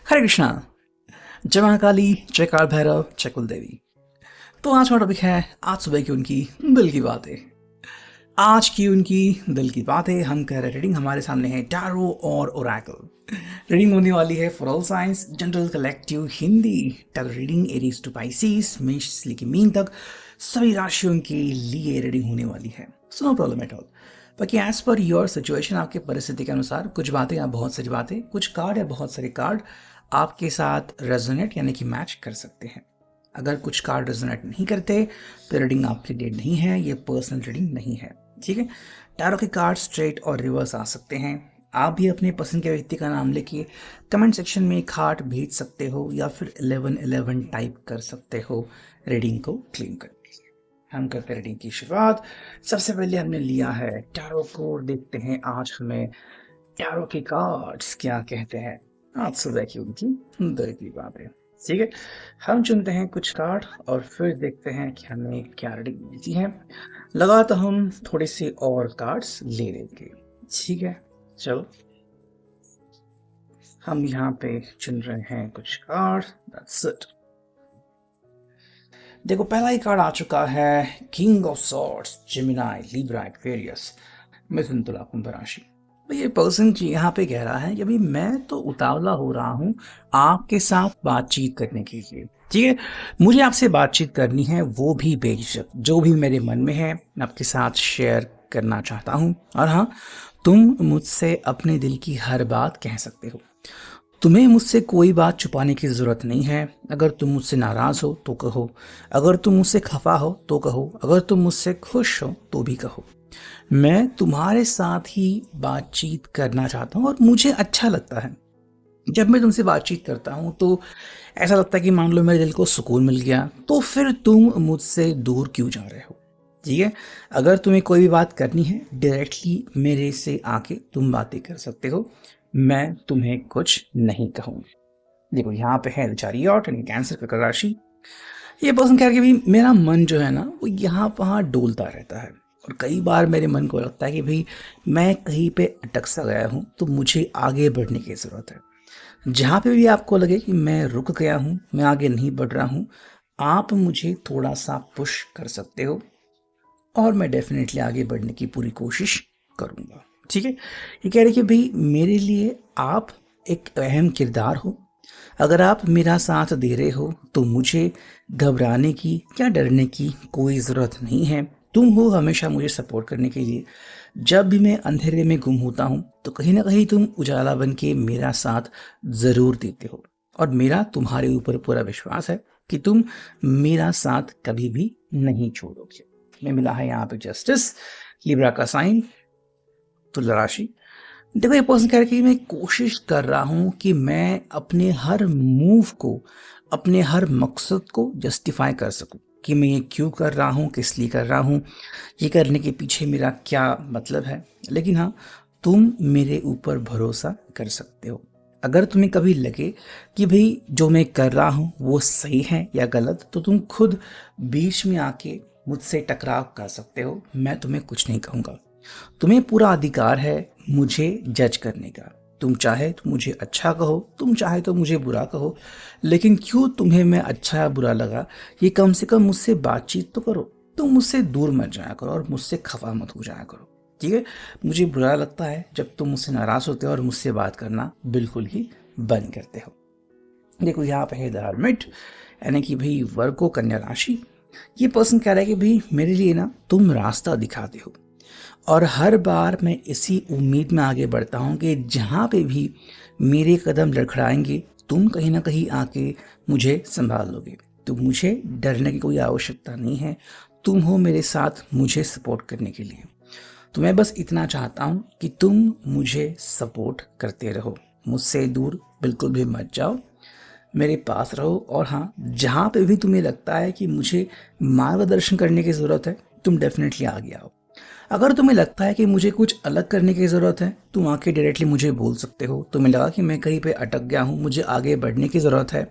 हरे कृष्णा। जय महाकाली, जय काल भैरव, जय कुल देवी। तो आज का टॉपिक है आज सुबह की उनकी दिल की बातें। आज की उनकी दिल की बातें हम कह रहे रीडिंग हमारे सामने है टैरो और ओरेकल। रीडिंग होने वाली है for all science general collective Hindi. Tarot reading Aries to Pisces, मेष से लेकर मीन तक सभी राशियों के लिए रीडिंग होने वाली है। So no problem at all. बाकी एज पर योर सिचुएशन, आपके परिस्थिति के अनुसार कुछ बातें या बहुत सारी बातें, कुछ कार्ड या बहुत सारे कार्ड आपके साथ रेजोनेट यानी कि मैच कर सकते हैं। अगर कुछ कार्ड रेजोनेट नहीं करते तो रीडिंग आपके लिए नहीं है, ये पर्सनल रीडिंग नहीं है। ठीक है। टैरो के कार्ड स्ट्रेट और रिवर्स आ सकते हैं। आप भी अपने पसंद के व्यक्ति का नाम लेके कमेंट सेक्शन में एक हार्ट भेज सकते हो या फिर 1111 टाइप कर सकते हो रीडिंग को क्लेम करने के लिए। हम करते हैं रीडिंग की शुरुआत। सबसे पहले हमने लिया है टैरो को। देखते हैं आज हमें टैरो के कार्ड्स क्या कहते हैं आज सुबह की उनकी दिल की बातें। ठीक है। हम चुनते हैं कुछ कार्ड और फिर देखते हैं कि हमें क्या रीडिंग मिलती है। लगा तो हम थोड़े से और कार्ड्स ले लेंगे। ठीक है, चलो हम यहाँ पे चुन रहे हैं कुछ कार्ड। That's it. देखो, पहला ही कार्ड आ चुका है king of swords, Gemini, Libra, Aquarius, मिथुन, तुला, कुंभ राशि। तो ये पर्सन यहाँ पे कह रहा है कि भाई मैं तो उतावला हो रहा हूँ आपके साथ बातचीत करने के लिए। ठीक है, मुझे आपसे बातचीत करनी है, वो भी बेझिझक। जो भी मेरे मन में है मैं आपके साथ शेयर करना चाहता हूँ। और हाँ, तुम मुझसे अपने दिल की हर बात कह सकते हो। तुम्हें मुझसे कोई बात छुपाने की ज़रूरत नहीं है। अगर तुम मुझसे नाराज़ हो तो कहो, अगर तुम मुझसे खफा हो तो कहो, अगर तुम मुझसे खुश हो तो भी कहो। मैं तुम्हारे साथ ही बातचीत करना चाहता हूँ और मुझे अच्छा लगता है जब मैं तुमसे बातचीत करता हूँ। तो ऐसा लगता है कि मान लो मेरे दिल को सुकून मिल गया। तो फिर तुम मुझसे दूर क्यों जा रहे हो? ठीक है, अगर तुम्हें कोई भी बात करनी है डायरेक्टली मेरे से आके तुम बातें कर सकते हो। मैं तुम्हें कुछ नहीं कहूँगी। देखो, यहाँ पे है चैरियट यानी कैंसर, कर्क राशि। ये पर्सन कह रहा है कि भाई मेरा मन जो है ना वो यहाँ वहाँ डोलता रहता है और कई बार मेरे मन को लगता है कि भाई मैं कहीं पे अटक सा गया हूँ, तो मुझे आगे बढ़ने की ज़रूरत है। जहाँ पे भी आपको लगे कि मैं रुक गया हूँ, मैं आगे नहीं बढ़ रहा हूँ, आप मुझे थोड़ा सा पुश कर सकते हो और मैं डेफिनेटली आगे बढ़ने की पूरी कोशिश करूँगा। ठीक है। ये कह रहे कि भाई मेरे लिए आप एक अहम किरदार हो। अगर आप मेरा साथ दे रहे हो तो मुझे घबराने की या डरने की कोई ज़रूरत नहीं है। तुम हो हमेशा मुझे सपोर्ट करने के लिए। जब भी मैं अंधेरे में गुम होता हूँ तो कहीं ना कहीं तुम उजाला बन के मेरा साथ ज़रूर देते हो और मेरा तुम्हारे ऊपर पूरा विश्वास है कि तुम मेरा साथ कभी भी नहीं छोड़ोगे। हमें मिला है यहाँ पे जस्टिस, लिब्रा का साइन, तुला राशि। देखो, ये पर्सन कह रहा है कि मैं कोशिश कर रहा हूँ कि मैं अपने हर मूव को, अपने हर मकसद को जस्टिफाई कर सकूं कि मैं ये क्यों कर रहा हूँ, किस लिए कर रहा हूँ, ये करने के पीछे मेरा क्या मतलब है। लेकिन हाँ, तुम मेरे ऊपर भरोसा कर सकते हो। अगर तुम्हें कभी लगे कि भाई जो मैं कर रहा हूँ वो सही है या गलत, तो तुम खुद बीच में आके मुझसे टकराव कर सकते हो। मैं तुम्हें कुछ नहीं कहूँगा। तुम्हें पूरा अधिकार है मुझे जज करने का। तुम चाहे तो मुझे अच्छा कहो, तुम चाहे तो मुझे बुरा कहो, लेकिन क्यों तुम्हें मैं अच्छा या बुरा लगा, ये कम से कम मुझसे बातचीत तो करो। तुम मुझसे दूर मत जाया करो और मुझसे खफा मत हो जाया करो। ठीक है। मुझे बुरा लगता है जब तुम मुझसे नाराज होते हो और मुझसे बात करना बिल्कुल ही बंद करते हो। देखो, यहाँ पे है द हर्मिट यानी कि भाई वर्गो, कन्या राशि। ये पर्सन कह रहा है कि भाई मेरे लिए ना तुम रास्ता दिखाते हो और हर बार मैं इसी उम्मीद में आगे बढ़ता हूँ कि जहाँ पे भी मेरे कदम लड़खड़ाएंगे तुम कहीं ना कहीं आके मुझे संभाल लोगे। तो मुझे डरने की कोई आवश्यकता नहीं है। तुम हो मेरे साथ मुझे सपोर्ट करने के लिए। तो मैं बस इतना चाहता हूँ कि तुम मुझे सपोर्ट करते रहो, मुझसे दूर बिल्कुल भी मत जाओ, मेरे पास रहो। और हाँ, जहाँ पे भी तुम्हें लगता है कि मुझे मार्गदर्शन करने की ज़रूरत है, तुम डेफिनेटली आगे आओ। अगर तुम्हें लगता है कि मुझे कुछ अलग करने की ज़रूरत है, तुम आके डायरेक्टली मुझे बोल सकते हो। तुम्हें लगा कि मैं कहीं पे अटक गया हूँ, मुझे आगे बढ़ने की ज़रूरत है,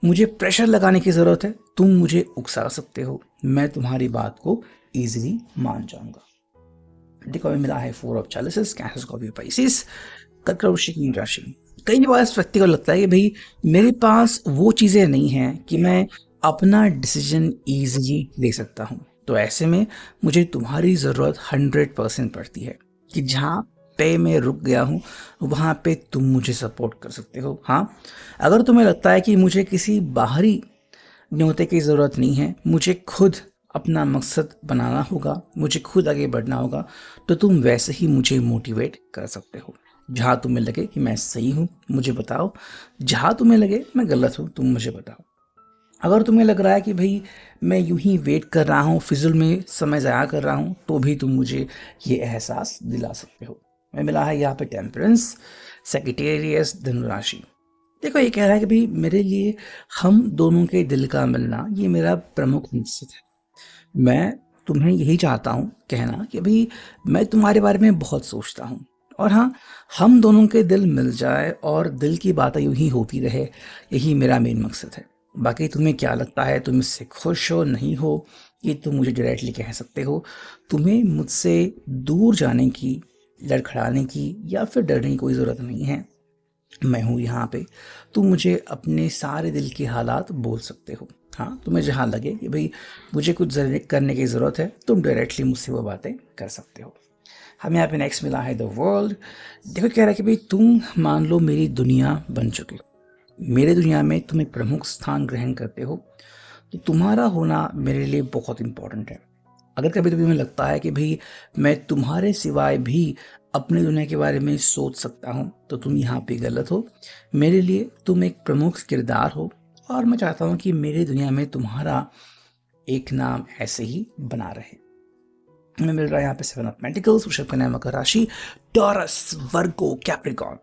मुझे प्रेशर लगाने की ज़रूरत है, तुम मुझे उकसा सकते हो। मैं तुम्हारी बात को ईजिली मान जाऊंगा। देखो, हमें मिला है four of chalices, Cancer, Scorpio, Pisces, कर्क, वृश्चिक, मीन राशि। कई बार इस व्यक्ति को लगता है कि भाई मेरे पास वो चीज़ें नहीं हैं कि मैं अपना डिसीजन ईज़िली ले सकता हूँ। तो ऐसे में मुझे तुम्हारी ज़रूरत 100% पड़ती है कि जहाँ पे मैं रुक गया हूँ, वहाँ पे तुम मुझे सपोर्ट कर सकते हो। हाँ, अगर तुम्हें लगता है कि मुझे किसी बाहरी न्योते की ज़रूरत नहीं है, मुझे खुद अपना मकसद बनाना होगा, मुझे खुद आगे बढ़ना होगा, तो तुम वैसे ही मुझे मोटिवेट कर सकते हो। जहाँ तुम्हें लगे कि मैं सही हूँ, मुझे बताओ। जहाँ तुम्हें लगे मैं गलत हूँ, तुम मुझे बताओ। अगर तुम्हें लग रहा है कि भाई मैं यूं ही वेट कर रहा हूँ, फिजुल में समय ज़ाया कर रहा हूँ, तो भी तुम मुझे ये एहसास दिला सकते हो। मैं मिला है यहाँ पे टेम्परेंस, सेक्रेटेरियस, धनुराशि। देखो ये कह रहा है कि भाई मेरे लिए हम दोनों के दिल का मिलना ये मेरा प्रमुख मकसद है। मैं तुम्हें यही चाहता हूँ कहना कि भाई मैं तुम्हारे बारे में बहुत सोचता हूँ, और हाँ, हम दोनों के दिल मिल जाए और दिल की बातें यूं ही होती रहे, यही मेरा मेन मकसद है। बाकी तुम्हें क्या लगता है, तुम इससे खुश हो नहीं हो, ये तुम मुझे डायरेक्टली कह सकते हो। तुम्हें मुझसे दूर जाने की, लड़खड़ाने की या फिर डरने की कोई ज़रूरत नहीं है। मैं हूँ यहाँ पे। तुम मुझे अपने सारे दिल के हालात बोल सकते हो। हाँ, तुम्हें जहाँ लगे कि भाई मुझे कुछ करने की ज़रूरत है, तुम डायरेक्टली मुझसे वो बातें कर सकते हो। हमें यहाँ पे नेक्स्ट मिला है द वर्ल्ड। देखो कह रहा है कि भाई तुम मान लो मेरी दुनिया बन चुके हो, मेरे दुनिया में तुम एक प्रमुख स्थान ग्रहण करते हो, तो तुम्हारा होना मेरे लिए बहुत इंपॉर्टेंट है। अगर कभी कभी तुम्हें लगता है कि भाई मैं तुम्हारे सिवाय भी अपनी दुनिया के बारे में सोच सकता हूँ, तो तुम यहाँ पे गलत हो। मेरे लिए तुम एक प्रमुख किरदार हो, और मैं चाहता हूँ कि मेरी दुनिया में तुम्हारा एक नाम ऐसे ही बना रहे। हमें मिल रहा है यहाँ पे 7 ऑफ पेंटिकल्स, वृषभ का नाम मकर राशि, टॉरस, वर्गो, कैप्रिकॉर्न।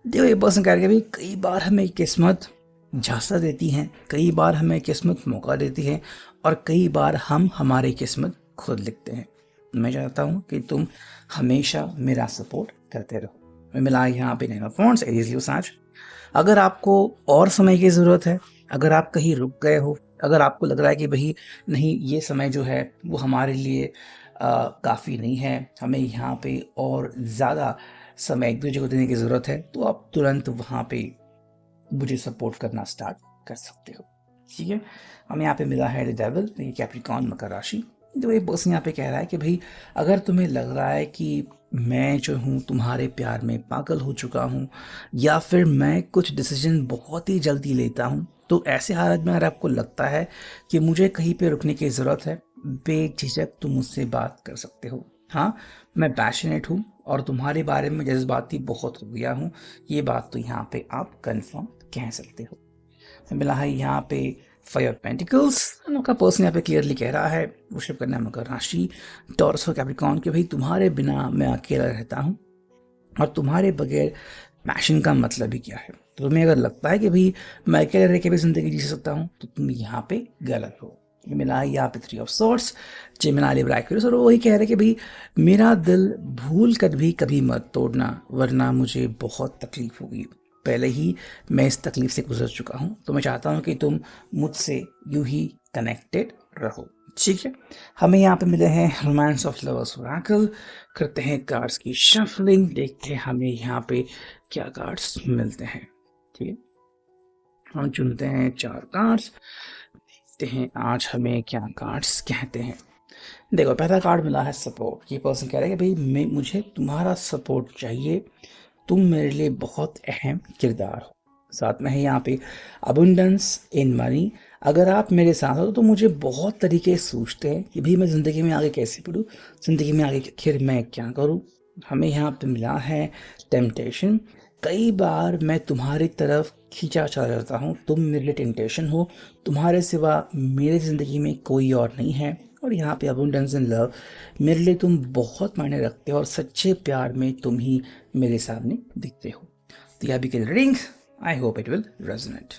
देखो ये पर्सन कह रहे हैं कि भाई कई बार हमें किस्मत झांसा देती है, कई बार हमें किस्मत मौका देती है, और कई बार हम हमारी किस्मत खुद लिखते हैं। मैं चाहता हूँ कि तुम हमेशा मेरा सपोर्ट करते रहो। मैं मिला यहाँ पे नैनो फॉन्ट्स एरिजियो साँझ। अगर आपको और समय की ज़रूरत है, अगर आप कहीं रुक गए हो, अगर आपको लग रहा है कि भाई नहीं ये समय जो है वो हमारे लिए काफ़ी नहीं है, हमें यहाँ पे और ज़्यादा समय एक दूसरे को देने की ज़रूरत है, तो आप तुरंत वहाँ पे मुझे सपोर्ट करना स्टार्ट कर सकते हो। ठीक है, हमें यहाँ पे मिला है द डेविल, ये कैप्रिकॉर्न, मकर राशि। तो ये पर्सन यहाँ पे कह रहा है कि भाई अगर तुम्हें लग रहा है कि मैं जो हूँ तुम्हारे प्यार में पागल हो चुका हूँ, या फिर मैं कुछ डिसीजन बहुत ही जल्दी लेता हूँ, तो ऐसे हालत में अगर आपको लगता है कि मुझे कहीं पे रुकने की ज़रूरत है, बेझिझक तुम मुझसे बात कर सकते हो। हाँ, मैं पैशनेट हूँ और तुम्हारे बारे में जज्बाती बहुत हो गया हूँ, ये बात तो यहाँ पे आप कंफर्म कह सकते हो। मिला है यहाँ पे 5 ऑफ पेंटिकल्स। का पर्सन यहाँ पे क्लियरली कह रहा है, वृषभ का नाम मकर राशि, टॉरस और कैप्रिकॉर्न, कि भाई तुम्हारे बिना मैं अकेला रहता हूँ, और तुम्हारे बगैर पैशन का मतलब ही क्या है। तो तुम्हें अगर लगता है कि भाई मैं अकेले रह के भी जिंदगी जी सकता हूँ, तो तुम यहाँ पे गलत हो। ये मिला है यहाँ पे 3 of swords, Gemini Libra Aquarius, और वही कह रहे हैं कि भाई मेरा दिल भूल कर भी कभी मत तोड़ना, वरना मुझे बहुत तकलीफ होगी। पहले ही मैं इस तकलीफ से गुजर चुका हूँ, तो मैं चाहता हूँ कि तुम मुझसे यूं ही कनेक्टेड रहो। ठीक है, हमें यहाँ पे मिले हैं रोमांस ऑफ लवर्स ओरेकल। करते हैं कार्ड्स की शफलिंग, देखते हैं हमें यहाँ पे क्या कार्ड्स मिलते हैं। ठीक है, हम चुनते हैं 4 कार्ड्स, देखते हैं आज हमें क्या कार्ड्स कहते हैं। देखो पहला कार्ड मिला है सपोर्ट। ये पर्सन कह रहा है कि भाई मुझे तुम्हारा सपोर्ट चाहिए, तुम मेरे लिए बहुत अहम किरदार हो। साथ में है यहाँ पे अबंडेंस इन मनी। अगर आप मेरे साथ हो तो मुझे बहुत तरीके सोचते हैं कि भाई मैं ज़िंदगी में आगे कैसे बढ़ूँ, ज़िंदगी में आगे आखिर मैं क्या करूँ। हमें यहाँ पे मिला है टेम्पटेशन। कई बार मैं तुम्हारी तरफ खींचा चला जाता हूँ, तुम मेरे लिए टेम्पटेशन हो, तुम्हारे सिवा मेरी ज़िंदगी में कोई और नहीं है। और यहाँ पे अबंडेंस इन लव, मेरे लिए तुम बहुत मायने रखते हो, और सच्चे प्यार में तुम ही मेरे सामने दिखते हो। तो यह भी reading, I hope it will resonate.